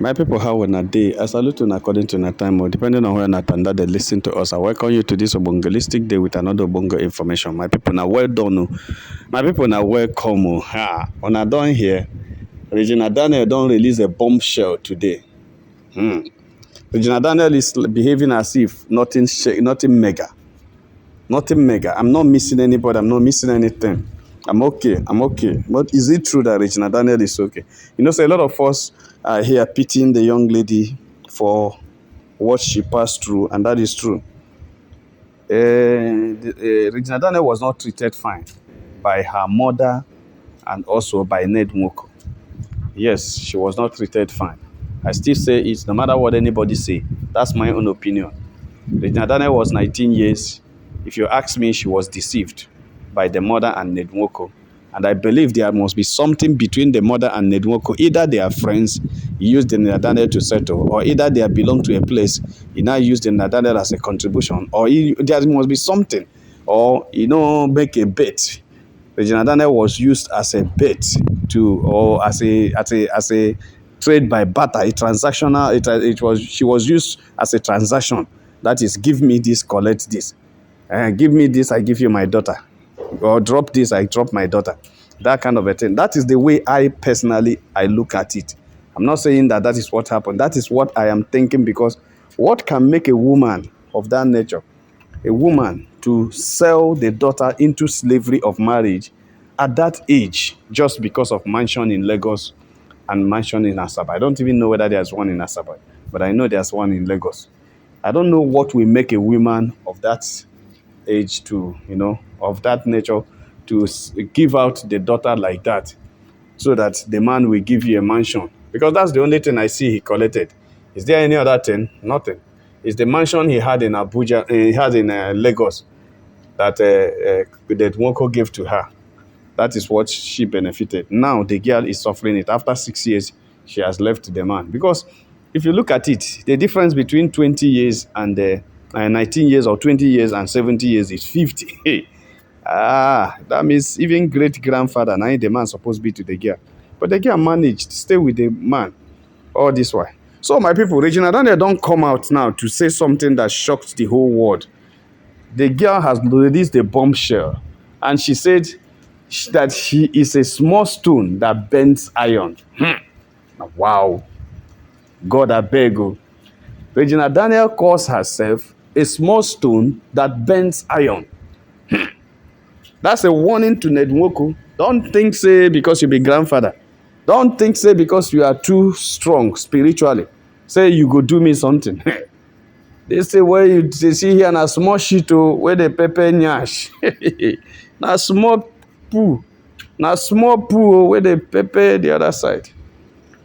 My people, how on a day? I salute you according to na time or depending on where na tanda they listen to us. I welcome you to this Obongolistic day with another Obongo information. My people, now well done. Oh. My people, now welcome. Oh. Ha. On a done here, Regina Daniel don't release a bombshell today. Regina Daniel is behaving as if nothing mega. Nothing mega. I'm not missing anybody. I'm not missing anything. I'm okay. I'm okay. But is it true that Regina Daniel is okay? You know, so a lot of us are here pitying the young lady for what she passed through, and that is true. Regina Daniel was not treated fine by her mother and also by Ned Nwoko. Yes, she was not treated fine. I still say it, no matter what anybody say. That's my own opinion. Regina Daniel was 19 years. If you ask me, she was deceived by the mother and Ned Nwoko. And I believe there must be something between the mother and Ned Nwoko. Either they are friends, he used the Daniel to settle, or either they belong to a place, he now used the Daniel as a contribution, or there must be something, or, make a bet. Regina Daniel was used as a bet to, or as a trade by barter, a transactional. She was used as a transaction. That is, give me this, collect this. Give me this, I give you my daughter. Or drop this, I drop my daughter. That kind of a thing. That is the way I personally look at it. I'm not saying that is what happened. That is what I am thinking, because what can make a woman of that nature, a woman, to sell the daughter into slavery of marriage at that age, just because of mansion in Lagos and mansion in Asaba? I don't even know whether there's one in Asaba, but I know there's one in Lagos. I don't know what will make a woman of that age to, of that nature, to give out the daughter like that, so that the man will give you a mansion. Because that's the only thing I see he collected. Is there any other thing? Nothing. It's the mansion he had in Abuja, he had in Lagos, that that Nwoko gave to her. That is what she benefited. Now the girl is suffering it. After 6 years, she has left the man. Because if you look at it, the difference between 20 years and 19 years, or 20 years and 70 years, is 50. That means even great-grandfather, now the man supposed to be to the girl. But the girl managed to stay with the man all this while. So my people, Regina Daniel don't come out now to say something that shocked the whole world. The girl has released a bombshell, and she said that she is a small stone that bends iron. Wow. God, I beg you. Regina Daniel calls herself a small stone that bends iron. That's a warning to Ned Nwoko. Don't think, say, because you be grandfather. Don't think, say, because you are too strong spiritually, say you go do me something. They say, where you see here, na small shit, where the pepper nyash. Na small poo. Na small poo, where the pepper the other side.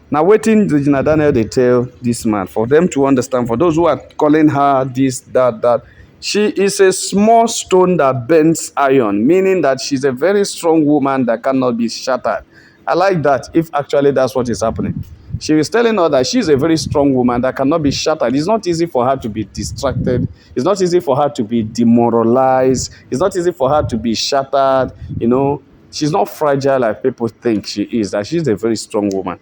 Now, waiting Regina Daniel, they tell this man, for them to understand, for those who are calling her this, that, she is a small stone that bends iron, meaning that she's a very strong woman that cannot be shattered. I like that, if actually that's what is happening. She is telling her that she's a very strong woman that cannot be shattered. It's not easy for her to be distracted. It's not easy for her to be demoralized. It's not easy for her to be shattered, She's not fragile like people think she is. That she's a very strong woman.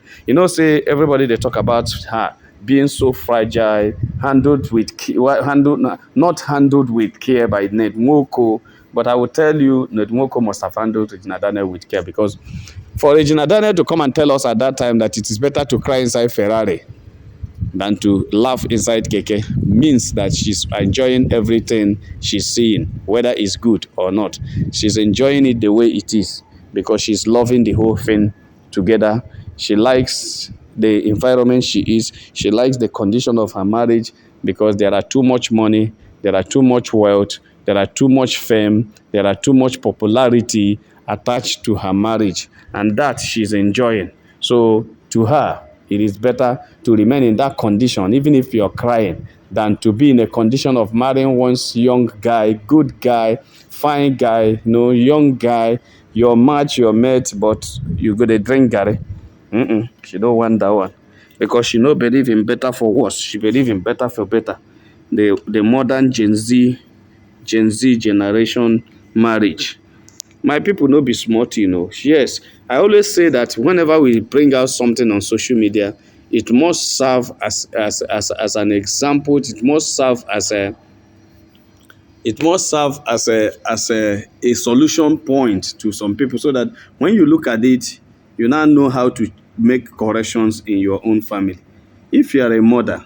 Say everybody they talk about her being so fragile, not handled with care by Ned Nwoko. But I will tell you, Ned Nwoko must have handled Regina Daniel with care, because for Regina Daniel to come and tell us at that time that it is better to cry inside Ferrari than to laugh inside keke means that she's enjoying everything she's seeing, whether it's good or not. She's enjoying it the way it is, because she's loving the whole thing together. She likes the environment she is. She likes the condition of her marriage, because there are too much money, there are too much wealth, there are too much fame, there are too much popularity attached to her marriage, and that she's enjoying. So to her, it is better to remain in that condition, even if you're crying, than to be in a condition of marrying one's young guy, good guy, fine guy, young guy, your match, your mate, but you go to drink, Gary. She don't want that one, because she no believe in better for worse. She believe in better for better. The modern Gen Z generation marriage. My people no be smart, Yes, I always say that whenever we bring out something on social media, It must serve as an example. It must serve as a solution point to some people, so that when you look at it, you now know how to make corrections in your own family. If you are a mother,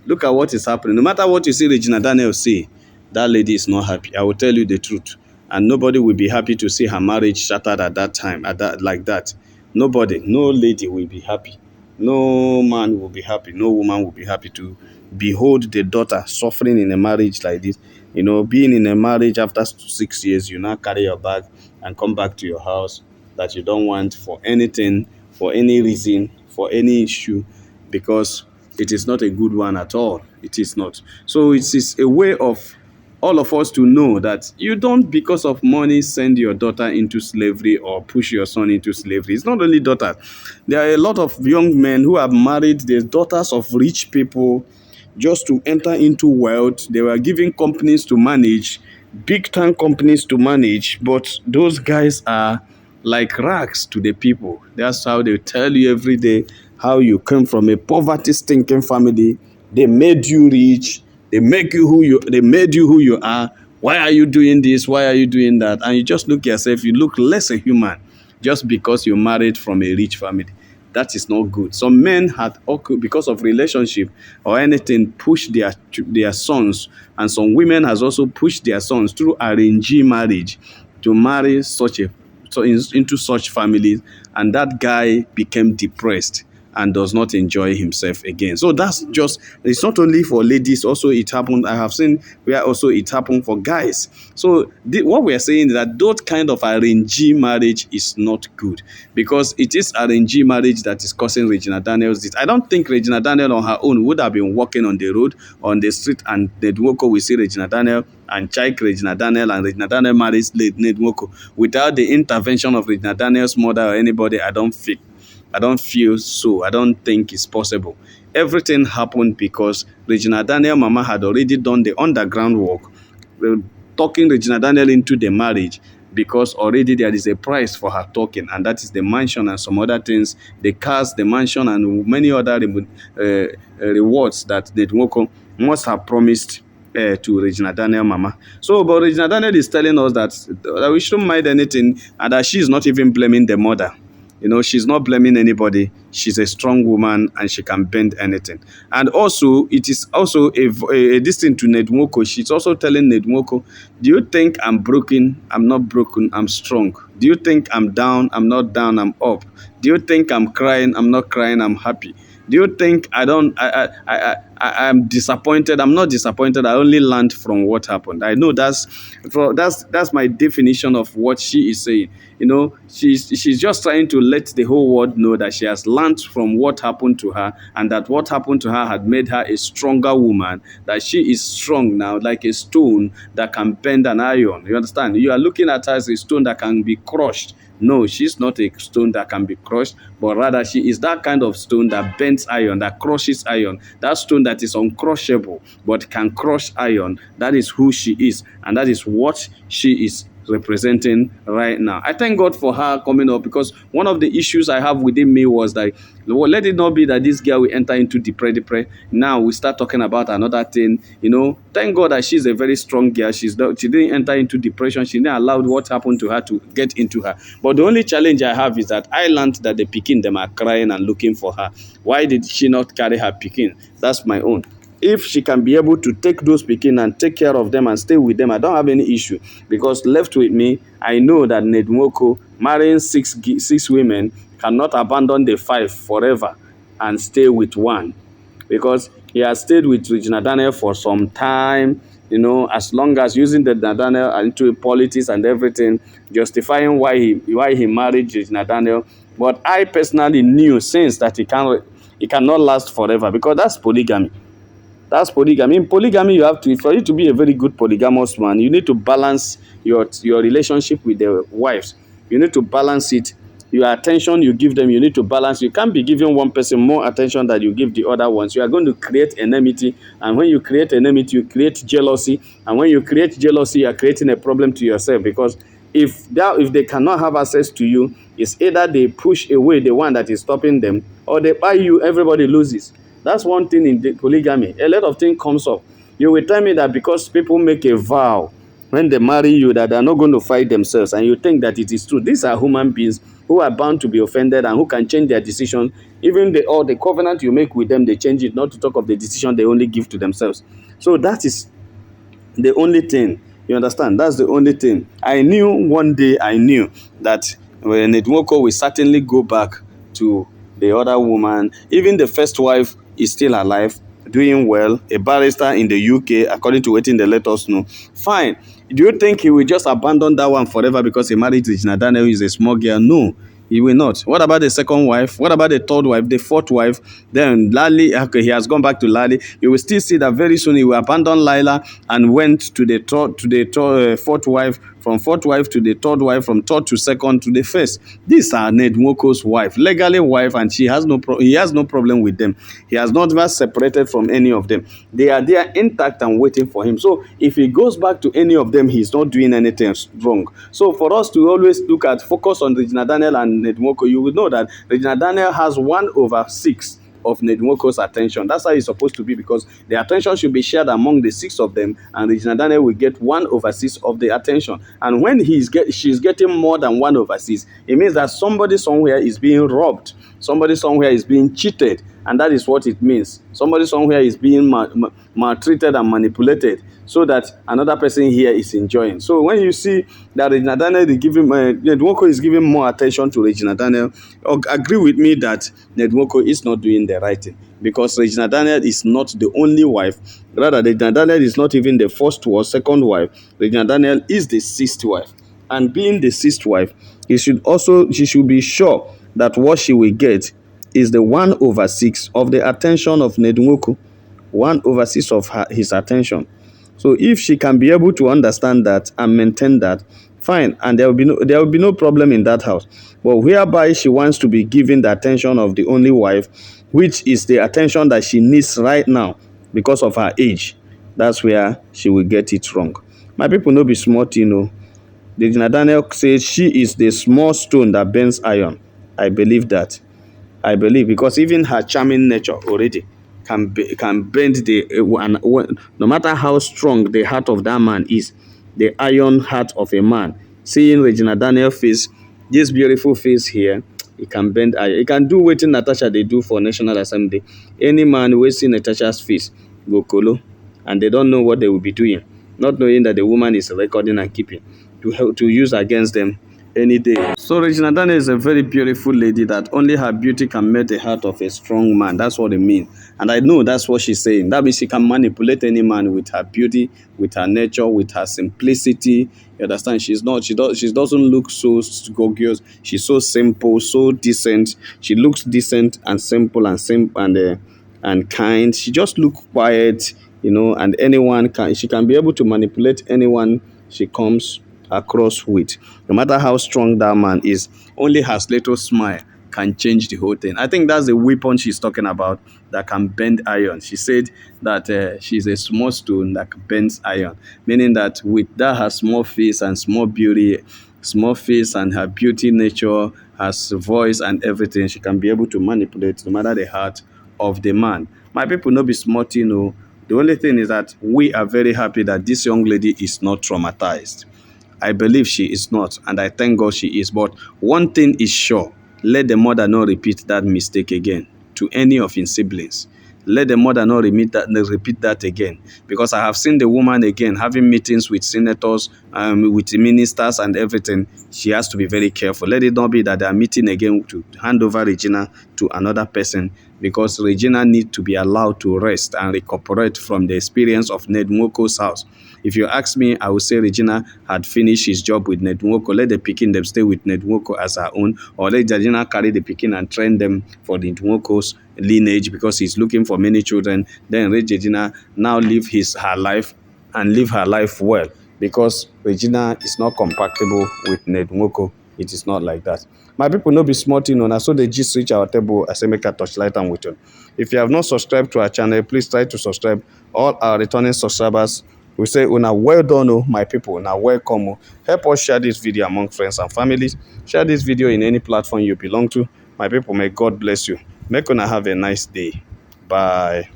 look at what is happening. No matter what you see Regina Daniel say, that lady is not happy. I will tell you the truth. And nobody will be happy to see her marriage shattered at that time, like that. Nobody, no lady will be happy. No man will be happy. No woman will be happy to behold the daughter suffering in a marriage like this. Being in a marriage after 6 years, you now carry your bag and come back to your house that you don't want for anything, for any reason, for any issue, because it is not a good one at all. It is not. So it is a way of all of us to know that you don't, because of money, send your daughter into slavery or push your son into slavery. It's not only daughters. There are a lot of young men who have married the daughters of rich people just to enter into wealth. They were given companies to manage, big time companies to manage, but those guys are like rags to the people. That's how they tell you every day how you came from a poverty stinking family. They made you rich. They made you who you are. Why are you doing this? Why are you doing that? And you just look yourself, you look less a human just because you married from a rich family. That is not good. Some men had, because of relationship or anything, pushed their sons, and some women has also pushed their sons through arranged marriage to marry into such families, and that guy became depressed and does not enjoy himself again. So that's just, it's not only for ladies, also it happened. I have seen where also it happened for guys. So what we are saying is that that kind of arranged marriage is not good, because it is arranged marriage that is causing Regina Daniels this. I don't think Regina Daniel on her own would have been walking on the road, on the street, and Nedwoko will see Regina Daniel and check Regina Daniel, and Regina Daniel marries Nedwoko without the intervention of Regina Daniel's mother or anybody. I don't feel so. I don't think it's possible. Everything happened because Regina Daniel mama had already done the underground work, uh, talking Regina Daniel into the marriage, because already there is a price for her talking, and that is the mansion and some other things, the cars, the mansion, and many other rewards that Nedwoko must have promised to Regina Daniel mama. So, but Regina Daniel is telling us that we shouldn't mind anything, and that she is not even blaming the mother. She's not blaming anybody. She's a strong woman and she can bend anything. And also, it is also a distance to Nedwoko. She's also telling Nedwoko, do you think I'm broken? I'm not broken. I'm strong. Do you think I'm down? I'm not down. I'm up. Do you think I'm crying? I'm not crying. I'm happy. Do you think I'm disappointed? I'm not disappointed. I only learned from what happened. I know that's my definition of what she is saying. She's just trying to let the whole world know that she has learned from what happened to her, and that what happened to her had made her a stronger woman, that she is strong now, like a stone that can bend an iron. You understand? You are looking at her as a stone that can be crushed. No, she's not a stone that can be crushed, but rather she is that kind of stone that bends iron, that crushes iron. That stone that is uncrushable but can crush iron. That is who she is, and that is what she is representing right now. I thank God for her coming up, because one of the issues I have within me was that, well, let it not be that this girl will enter into depression. Now we start talking about another thing. Thank God that she's a very strong girl. She didn't enter into depression. She didn't allow what happened to her to get into her. But the only challenge I have is that I learned that the pikin them are crying and looking for her. Why did she not carry her pikin? That's my own. If she can be able to take those pikin and take care of them and stay with them, I don't have any issue, because left with me, I know that Nedwoko marrying six women cannot abandon the 5 forever and stay with one, because he has stayed with Regina Daniel for some time, as long as using the Daniel into politics and everything, justifying why he married Regina Daniel. But I personally knew since that he cannot last forever, because that's polygamy. That's polygamy. In polygamy, you have to, for you to be a very good polygamous man, you need to balance your relationship with the wives. You need to balance it. Your attention you give them, you need to balance. You can't be giving one person more attention than you give the other ones. You are going to create enmity, and when you create enmity, you create jealousy, and when you create jealousy, you are creating a problem to yourself, because If they cannot have access to you, it's either they push away the one that is stopping them, or they buy you. Everybody loses. That's one thing in the polygamy. A lot of things comes up. You will tell me that because people make a vow when they marry you that they are not going to fight themselves, and you think that it is true. These are human beings who are bound to be offended and who can change their decision. Even the covenant you make with them, they change it, not to talk of the decision they only give to themselves. So that is the only thing. You understand? That's the only thing. I knew one day, I knew that when Nedwoko will certainly go back to the other woman. Even the first wife is still alive, doing well, a barrister in the UK, according to what they let us know. Fine. Do you think he will just abandon that one forever because he married Regina Daniel, who is a small girl? No. He will not. What about the second wife? What about the third wife, the fourth wife? Then Lali, okay, he has gone back to Lali. You will still see that very soon he will abandon Lila and went to the fourth wife, from fourth wife to the third wife, from third to second to the first. These are Ned Nwoko's wife, legally wife, and he has no problem with them. He has not ever separated from any of them. They are there intact and waiting for him. So if he goes back to any of them, he's not doing anything wrong. So for us to always focus on Regina Daniel and Ned Nwoko, you will know that Regina Daniel has 1/6 of Ned Nwoko's attention. That's how it's supposed to be, because the attention should be shared among the 6 of them, and Regina Daniel will get 1/6 of the attention. And when she's getting more than 1/6, it means that somebody somewhere is being robbed, somebody somewhere is being cheated, and that is what it means. Somebody somewhere is being maltreated and manipulated, so that another person here is enjoying. So when you see that Regina Daniel is giving, Nedwoko is giving more attention to Regina Daniel, agree with me that Nedwoko is not doing the right thing, because Regina Daniel is not the only wife. Rather, Regina Daniel is not even the first or second wife. Regina Daniel is the 6th wife. And being the 6th wife, she should be sure that what she will get is the 1/6 of the attention of Nedwoko. 1/6 of his attention. So if she can be able to understand that and maintain that, fine, and there will be no problem in that house. But whereby she wants to be given the attention of the only wife, which is the attention that she needs right now because of her age, that's where she will get it wrong. My people, no be smart, you know. Regina Daniel says she is the small stone that bends iron. I believe that. I believe, because even her charming nature already can bend no matter how strong the heart of that man is, the iron heart of a man. Seeing Regina Daniel face, this beautiful face here, it can bend iron. It can do what Natasha they do for National Assembly. Any man who see Natasha's face go colo, and they don't know what they will be doing, not knowing that the woman is recording and keeping to use against them any day. So Regina Daniel is a very beautiful lady that only her beauty can melt the heart of a strong man. That's what it means. And I know that's what she's saying. That means she can manipulate any man with her beauty, with her nature, with her simplicity. You understand? She doesn't look so gorgeous. She's so simple, so decent. She looks decent and simple and kind. She just looks quiet, you know, and she can be able to manipulate anyone she comes across with. No matter how strong that man is, only her little smile can change the whole thing. I think that's the weapon she's talking about that can bend iron. She said that she's a small stone that bends iron, meaning that with that her small face and small beauty, small face and her beauty nature, her voice and everything, she can be able to manipulate no matter the heart of the man. My people, no be smart, you know. The only thing is that we are very happy that this young lady is not traumatized. I believe she is not, and I thank God she is. But one thing is sure, let the mother not repeat that mistake again to any of his siblings. Let the mother not repeat that again. Because I have seen the woman again having meetings with senators, with ministers and everything. She has to be very careful. Let it not be that they are meeting again to hand over Regina to another person, because Regina needs to be allowed to rest and recuperate from the experience of Ned Nwoko's house. If you ask me, I would say Regina had finished his job with Ned Nwoko. Let the pikin them stay with Ned Nwoko as her own, or let Regina carry the pikin and train them for the Nwoko's lineage, because he's looking for many children. Then Regina now live her life and live her life well, because Regina is not compatible with Ned Nwoko. It is not like that. My people, no be smart, you know. So they just reach our table. I say make a touchlight and with you. If you have not subscribed to our channel, please try to subscribe. All our returning subscribers, We say, una well done, oh, my people. Una welcome. Oh. Help us share this video among friends and families. Share this video in any platform you belong to. My people, may God bless you. Make una have a nice day. Bye.